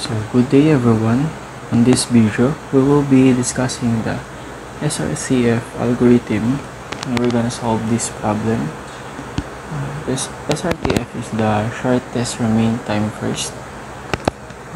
So good day everyone. On this video, we will be discussing the SRCF algorithm and we're gonna solve this problem. This SRTF is the shortest remain time first.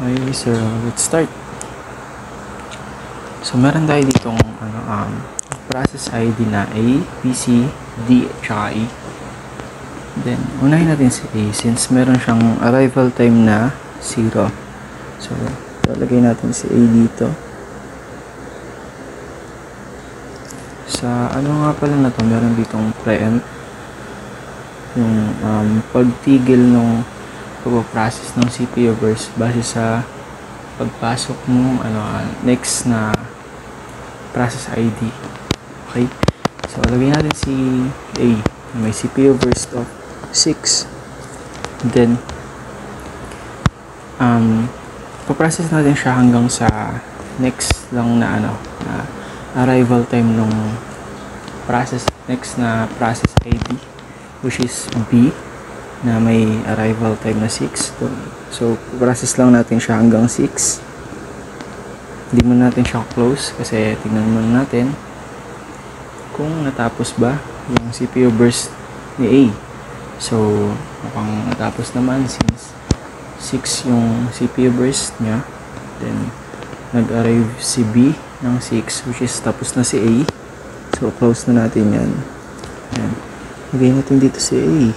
Okay, so let's start. So meron tayo ditong process ID na A, B, C, D, tsaka E. Then, unahin natin si A since meron siyang arrival time na 0. So, lalagay natin si A dito. Sa ano nga pala na to, meron ditong preempt. Yung pagtigil ng pag-process ng CPU burst base sa pagpasok mo next na process ID. Okay? So, lagay natin si A. May CPU burst of 6. Then, paprocess natin siya hanggang sa next lang na na arrival time nung next na process ID, which is B, na may arrival time na 6. So, process lang natin siya hanggang 6. Hindi mo natin siya close kasi tingnan muna natin kung natapos ba yung CPU burst ni A. So, mukhang natapos naman since 6 yung CPU burst niya. Then, nag-arrive si B ng 6, which is tapos na si A. So, close na natin yan. Ayan. Lagay natin dito si A.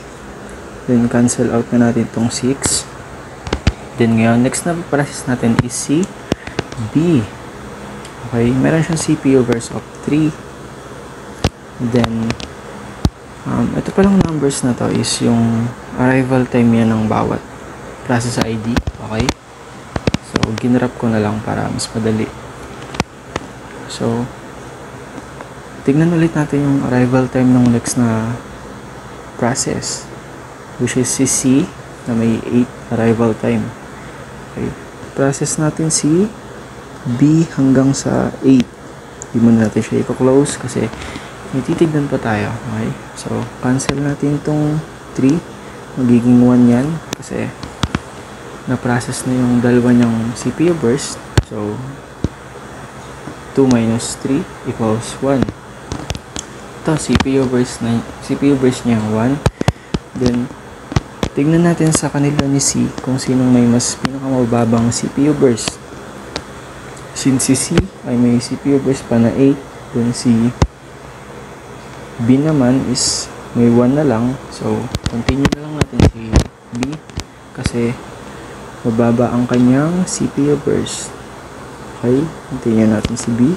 Then, cancel out na natin itong 6. Then, ngayon, next na process natin is si B. Okay, meron siyang CPU burst of 3. Then, ito palang numbers na to is yung arrival time yan ng bawat process ID. Okay, so ginrap ko na lang para mas madali. So, tignan ulit natin yung arrival time ng next na process, which is si C na may 8 arrival time. Okay, process natin si B hanggang sa 8. Hindi muna natin siya i-close kasi may titignan pa tayo. Okay, so cancel natin itong 3. Magiging 1 yan kasi na-process na yung dalawa niyang CPU burst. So, 2 minus 3 equals 1. Ito, CPU burst niya 1. Then, tignan natin sa kanila ni C kung sinong may mas pinakamababang CPU burst. Since si C ay may CPU burst pa na 8, then si B naman is may 1 na lang. So, continue na lang natin si B kasi mababa ang kanyang CPU burst. Okay, continue natin si B.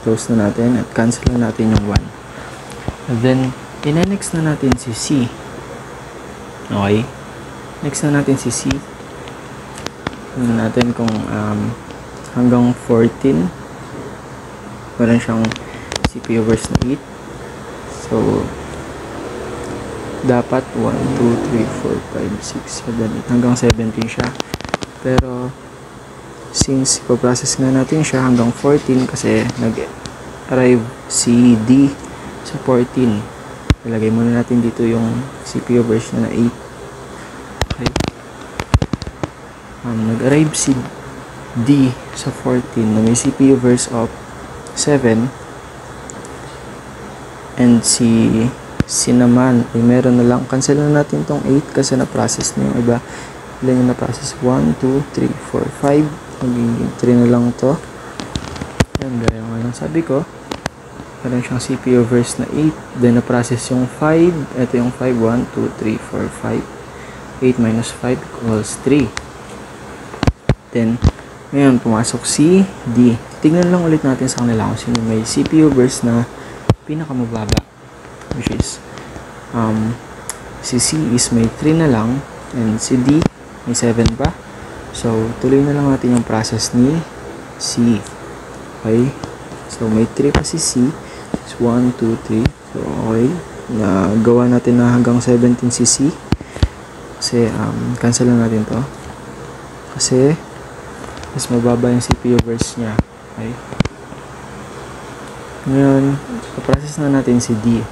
Close na natin at cancel na natin yung 1. And then, next na natin si C. Okay, next na natin si C. Tingnan natin kung hanggang 14 meron siyang CPU burst na 8. So, dapat 1, 2, 3, 4, 5, 6, 7, 8 hanggang 17 siya. Pero since ipaprocess nga natin siya hanggang 14 kasi nag-arrive si D sa 14, ilagay muna natin dito yung CPU burst na 8. Okay, nag-arrive si D sa 14 na may CPU burst of 7, and si C naman ay meron na lang. Cancel na natin tong 8 kasi na-process na yung iba. Ilan yung na-process? 1, 2, 3, 4, 5. Magiging 3 na lang to. Yan, gaya nga lang sabi ko. Meron siyang CPU burst na 8. Then na-process yung 5. Ito yung 5. 1, 2, 3, 4, 5. 8 minus 5 equals 3. Then, ngayon, pumasok si D. Tingnan lang ulit natin sa kanila kung sino may CPU burst na pinakamababa, which is si C is may 3 na lang and si D may 7 pa. So, tuloy na lang natin yung process ni C. Okay, so may 3 pa si C. So, 1, 2, 3. So, okay, nagawa natin na hanggang 17 si C kasi cancel na natin to kasi mas mababa yung CPU burst nya. Okay, ngayon, paprocess na natin si D.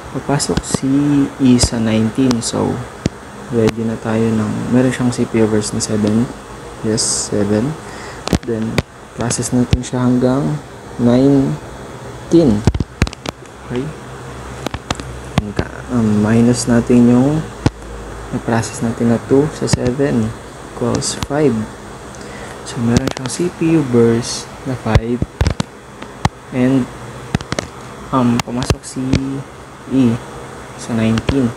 Papasok si E sa 19. So, ready na tayo meron siyang CPU verse na 7. Yes, 7. Then, process natin siya hanggang 19. Okay? Minus natin yung na-process natin na 2 sa 7 equals 5. So, meron siyang CPU burst na 5 and pumasok si E sa 19.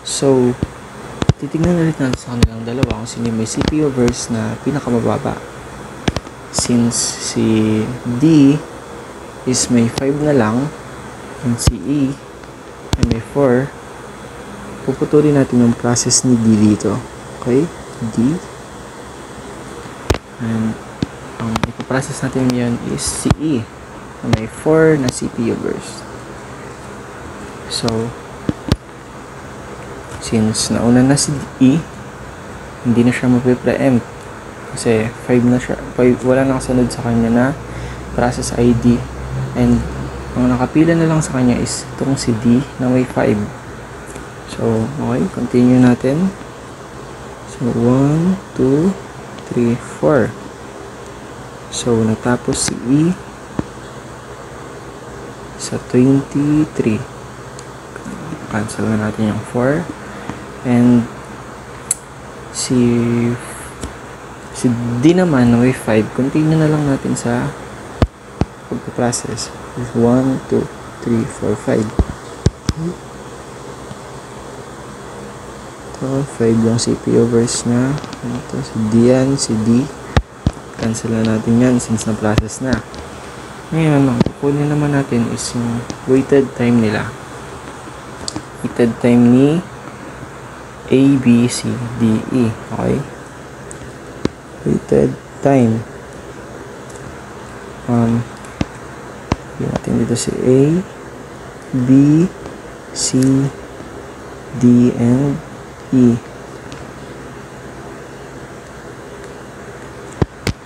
So, titignan ulit natin sa kanilang dalawa kung sino may CPU burst na pinakamababa. Since si D is may 5 na lang and si E ay may 4, puputulin natin yung process ni D dito. Okay? D. And ipaprocess natin yun is si E na may 4 na CPU burst. So, since nauna na si E, hindi na siya mapipreempt kasi 5 na siya, wala na kasunod sa kanya na process ID, and ang nakapila na lang sa kanya is itong si D na may 5. So, okay, continue natin. So, 1, 2, 3, 4. So, natapos si E sa 23. Cancel na natin yung 4. And si D naman na may 5, continue na lang natin sa pagpaprocess. 1, 2, 3, 4, 5. Ito, 5 yung CPU verse na. Ito, si D yan, si D. Cancel na natin yan since na-process na. Ngayon, ang kukunin naman natin is yung waited time nila. Waited time ni A, B, C, D, E. Okay? Waited time. Yung natin dito si A, B, C, D, and E.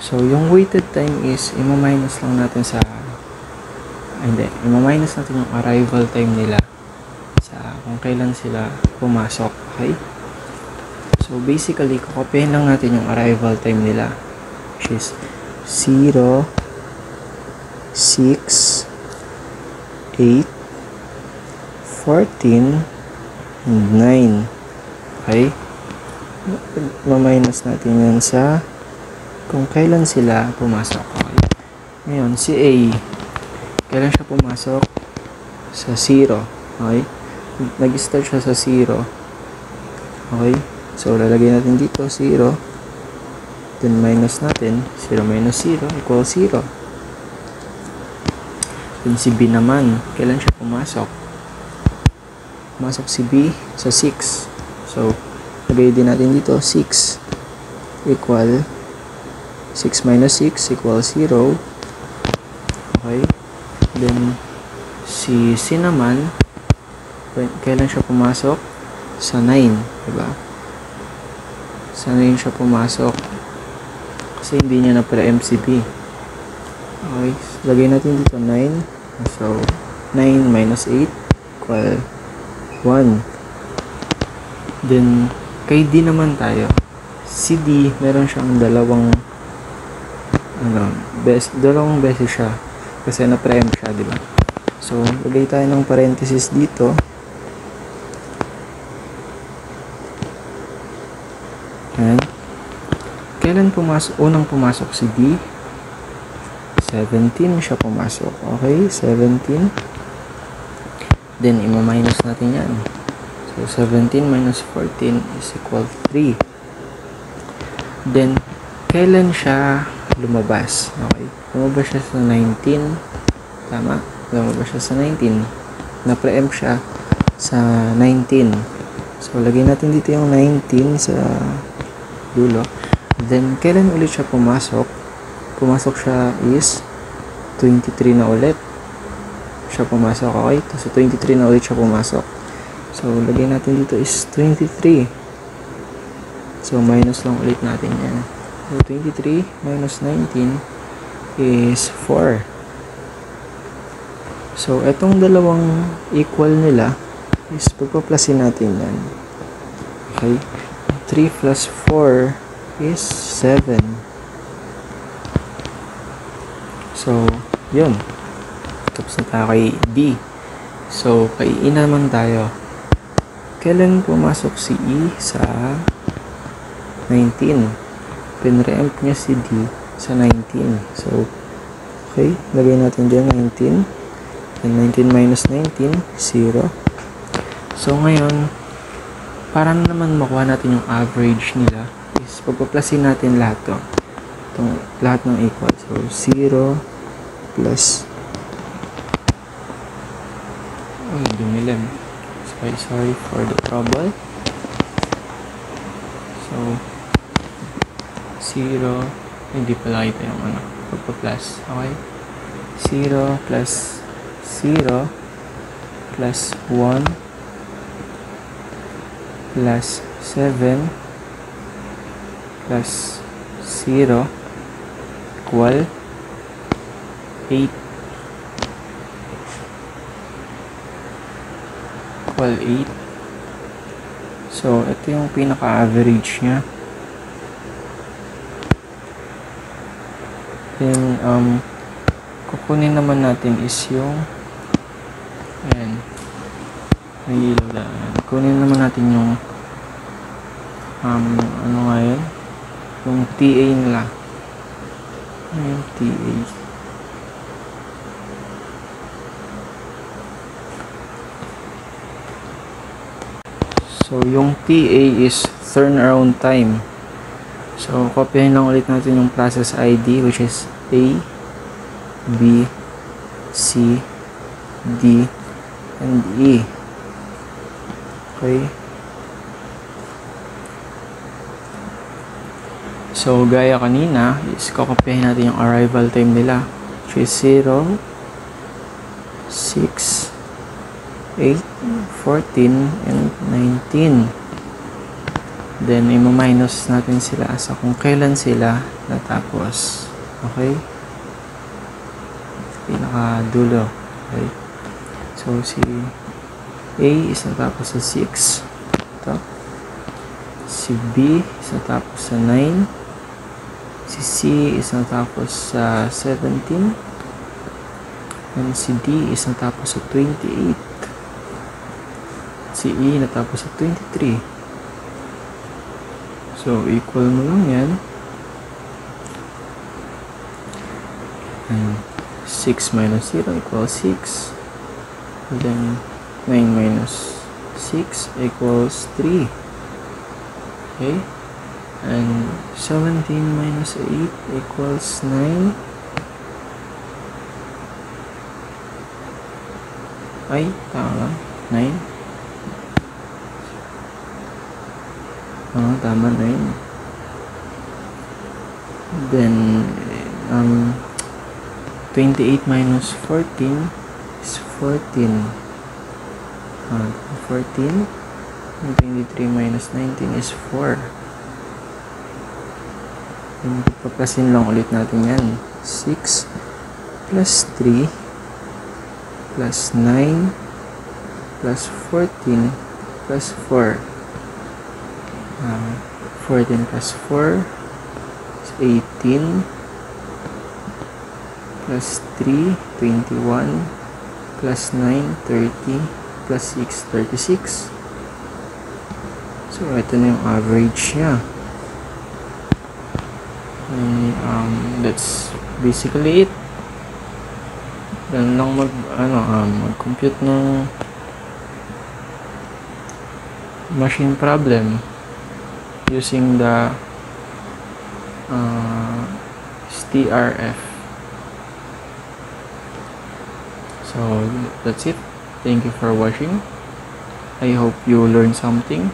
So, yung waited time is ima-minus lang natin ima-minus natin yung arrival time nila sa kung kailan sila pumasok. Okay? So, basically, kukopihin lang natin yung arrival time nila, which is 0, 6, 8, 14, and 9. Okay? Ma-minus natin yan sa kung kailan sila pumasok. Okay? Ngayon, si A, kailan siya pumasok? Sa 0. Okay? Nag-start siya sa 0. Okay? So, lalagay natin dito 0. Then, minus natin. 0 minus 0 equals 0. Then, si B naman, kailan siya pumasok? Pumasok si B sa 6. So, lagay din natin dito 6 equal 6 minus 6 equals 0. Okay? Then, si C naman, kailan siya pumasok? Sa 9. Diba? Sa 9 siya pumasok. Kasi hindi niya na-preempt si B. Okay? So, lagay natin dito 9. So, 9 minus 8 equal 1. Then, kay D naman tayo. Si D, meron siyang dalawang beses siya kasi na-preempt siya, di ba? So, lagay tayo ng parenthesis dito. And kailan unang pumasok si D? 17 siya pumasok. Okay, 17. Then, ima-minus natin yan. So, 17 minus 14 is equal 3. Then, kailan siya lumabas? Okay, lumabas siya sa 19. Tama? Lumabas siya sa 19. Na-preempt siya sa 19. So, lagay natin dito yung 19 sa dulo. Then, kailan ulit siya pumasok? Pumasok siya is 23 na ulit. Siya pumasok, okay? So, 23 na ulit siya pumasok. So, lagay natin dito is 23. So, minus lang ulit natin yan. So, 23 minus 19 is 4. So, etong dalawang equal nila is pagpaplasin natin yan. Okay? 3 plus 4 is 7. So, yun. Tapos na tayo kay D. So, kay E naman tayo. Kailan pumasok si E sa 19? Pinre-empt niya si D sa 19. So, okay. Lagay natin dyan 19. And 19 minus 19, 0. So, ngayon, para naman makuha natin yung average nila, is pagpaplasin natin lahat to. Itong lahat ng equal. So, 0 plus dumilim. Sorry for the trouble. So, 0, hindi pala ito yung pagpa-plus. Okay? 0 plus 0 plus 1 plus 7 plus 0 equal 8 equal 8. So, ito yung pinaka-average niya. Then, kukunin naman natin is yung ayan, may ilaw na. Kunin naman natin yung ano nga yun? Yung TA nila. Yung TA. So, yung TA is turnaround time. So, kopyahin lang ulit natin yung process ID, which is A, B, C, D, and E. Okay? So, gaya kanina, is kokopyahin natin yung arrival time nila, which is 0, 6, 8, 14, and 19. Then, i-minus natin sila sa kung kailan sila natapos. Okay? Pinakadulo. Okay? So, si A is natapos sa 6. Ito. Si B is natapos sa 9. Si C is natapos sa 17. And si D is natapos sa 28. Si E natapos sa 23. So, equal mo lang yan. And 6 minus 0 equals 6. And then, 9 minus 6 equals 3. Okay? And 17 minus 8 equals 9. Ay, tama. 9. Tama, 9. Then, 28 minus 14 is 14. 14. And 23 minus 19 is 4. And paplasin lang ulit natin yan. 6 plus 3 plus 9 plus 14 plus 4. 14 plus 4 is 18 plus 3, 21 plus 9, 30 plus 6, 36. So, ito na yung average niya. And, that's basically it. Yan lang mag-compute ng machine problem using the STRF. So that's it. Thank you for watching. I hope you learned something.